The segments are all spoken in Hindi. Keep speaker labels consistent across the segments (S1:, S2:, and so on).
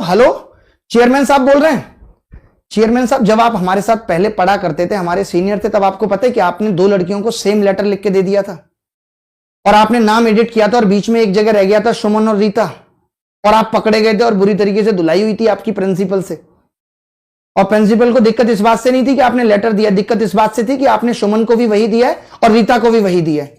S1: हेलो चेयरमैन साहब बोल रहे हैं? चेयरमैन साहब, जब आप हमारे साथ पहले पढ़ा करते थे, हमारे सीनियर थे, तब आपको पता है कि आपने 2 लड़कियों को सेम लेटर लिख के दे दिया था और आपने नाम एडिट किया था और बीच में एक जगह रह गया था सुमन और रीता, और आप पकड़े गए थे और बुरी तरीके से धुलाई हुई थी आपकी प्रिंसिपल से। और प्रिंसिपल को दिक्कत इस बात से नहीं थी कि आपने लेटर दिया, दिक्कत इस बात से थी कि आपने सुमन को भी वही दिया है और रीता को भी वही दिया है।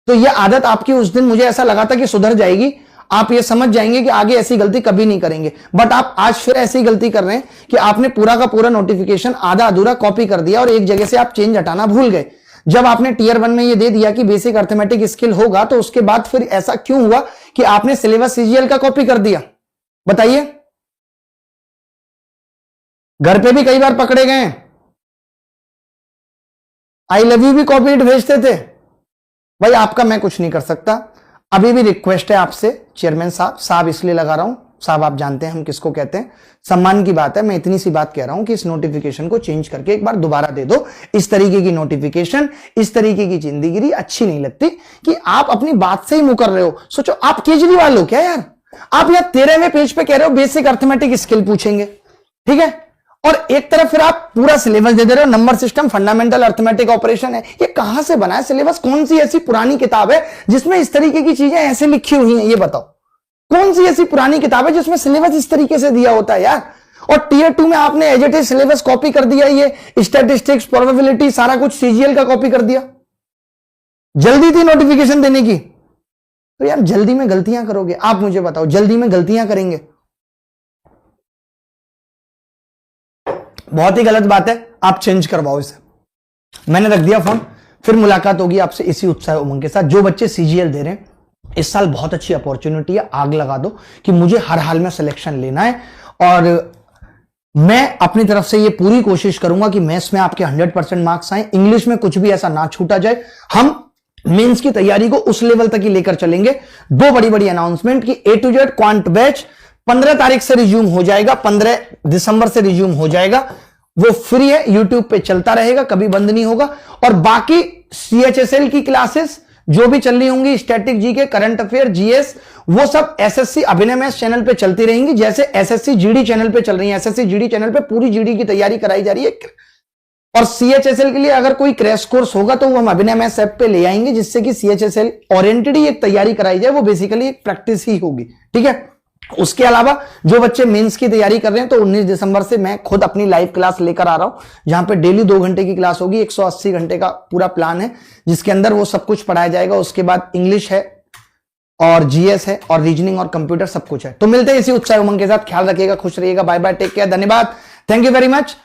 S1: तो यह आदत आपकी उस दिन मुझे ऐसा लगा था कि सुधर जाएगी, आप ये समझ जाएंगे कि आगे ऐसी गलती कभी नहीं करेंगे, बट आप आज फिर ऐसी गलती कर रहे हैं कि आपने पूरा का पूरा नोटिफिकेशन आधा अधूरा कॉपी कर दिया और एक जगह से आप चेंज हटाना भूल गए। जब आपने टीयर 1 में ये दे दिया कि बेसिक अर्थमेटिक स्किल होगा, तो उसके बाद फिर ऐसा क्यों हुआ कि आपने सिलेबस सीजीएल का कॉपी कर दिया? बताइए। घर पे भी कई बार पकड़े गए, आई लव यू भी कॉपीड भेजते थे। भाई आपका मैं कुछ नहीं कर सकता। अभी भी रिक्वेस्ट है आपसे चेयरमैन साहब, साहब इसलिए लगा रहा हूं, साहब आप जानते हैं हम किसको कहते हैं, सम्मान की बात है, मैं इतनी सी बात कह रहा हूं कि इस नोटिफिकेशन को चेंज करके एक बार दोबारा दे दो। इस तरीके की नोटिफिकेशन, इस तरीके की जिंदगी अच्छी नहीं लगती कि आप अपनी बात से ही मुकर रहे हो। सोचो आप केजरीवाल हो क्या यार? आप यहां 13वें पेज पे कह रहे हो बेसिक अर्थमेटिक स्किल पूछेंगे, ठीक है, और एक तरफ फिर आप पूरा सिलेबस दे रहे हो, number system, fundamental arithmetic operation है। ये कहां से बना है सिलेबस? कौन सी ऐसी पुरानी किताब है जिसमें इस तरीके की चीजें ऐसे लिखी हुई हैं? ये बताओ, कौन सी ऐसी पुरानी किताब है जिसमें सिलेबस इस तरीके से दिया होता है यार? और टीयर 2 में आपने as it is syllabus copy कर दिया, ये स्टैटिस्टिक्स, प्रोबेबिलिटी, सारा कुछ सीजीएल का कॉपी कर दिया। जल्दी थी नोटिफिकेशन देने की, तो यार जल्दी में गलतियां करोगे। आप मुझे बताओ, जल्दी में गलतियां करेंगे, बहुत ही गलत बात है। आप चेंज करवाओ इसे। मैंने रख दिया फोन, फिर मुलाकात होगी आपसे इसी उत्साह उमंग के साथ। जो बच्चे सीजीएल दे रहे हैं, इस साल बहुत अच्छी अपॉर्चुनिटी है, आग लगा दो कि मुझे हर हाल में सिलेक्शन लेना है। और मैं अपनी तरफ से ये पूरी कोशिश करूंगा कि मैथ्स में आपके 100% मार्क्स आए, इंग्लिश में कुछ भी ऐसा ना छूटा जाए। हम मेंस की तैयारी को उस लेवल तक ही लेकर चलेंगे। 2 बड़ी बड़ी अनाउंसमेंट की A to Z quant batch 15 तारीख से रिज्यूम हो जाएगा, 15 दिसंबर से रिज्यूम हो जाएगा। वो फ्री है, यूट्यूब पे चलता रहेगा, कभी बंद नहीं होगा। और बाकी CHSL की क्लासेस जो भी चल रही होंगी, static GK, current affair, GS, वो सब SSC अभिनय मैथ्स चैनल पे चलती रहेंगी, जैसे SSC GD चैनल पे चल रही है। SSC GD चैनल पे पूरी GD की तैयारी कराई जा रही है। और CHSL के लिए अगर कोई क्रैश कोर्स होगा तो वो हम अभिनय मैथ्स ऐप पे ले आएंगे, जिससे कि CHSL ओरिएंटेड ही एक तैयारी कराई जाए। वो बेसिकली एक प्रैक्टिस ही होगी, ठीक है। उसके अलावा जो बच्चे मेंस की तैयारी कर रहे हैं, तो 19 दिसंबर से मैं खुद अपनी लाइव क्लास लेकर आ रहा हूं, जहां पे डेली 2 घंटे की क्लास होगी। 180 घंटे का पूरा प्लान है, जिसके अंदर वो सब कुछ पढ़ाया जाएगा। उसके बाद इंग्लिश है और जीएस है और रीजनिंग और कंप्यूटर सब कुछ है। तो मिलते हैं इसी उत्साह उमंग के साथ। ख्याल रखिएगा, खुश रहिएगा, बाय बाय, टेक केयर, धन्यवाद, थैंक यू वेरी मच।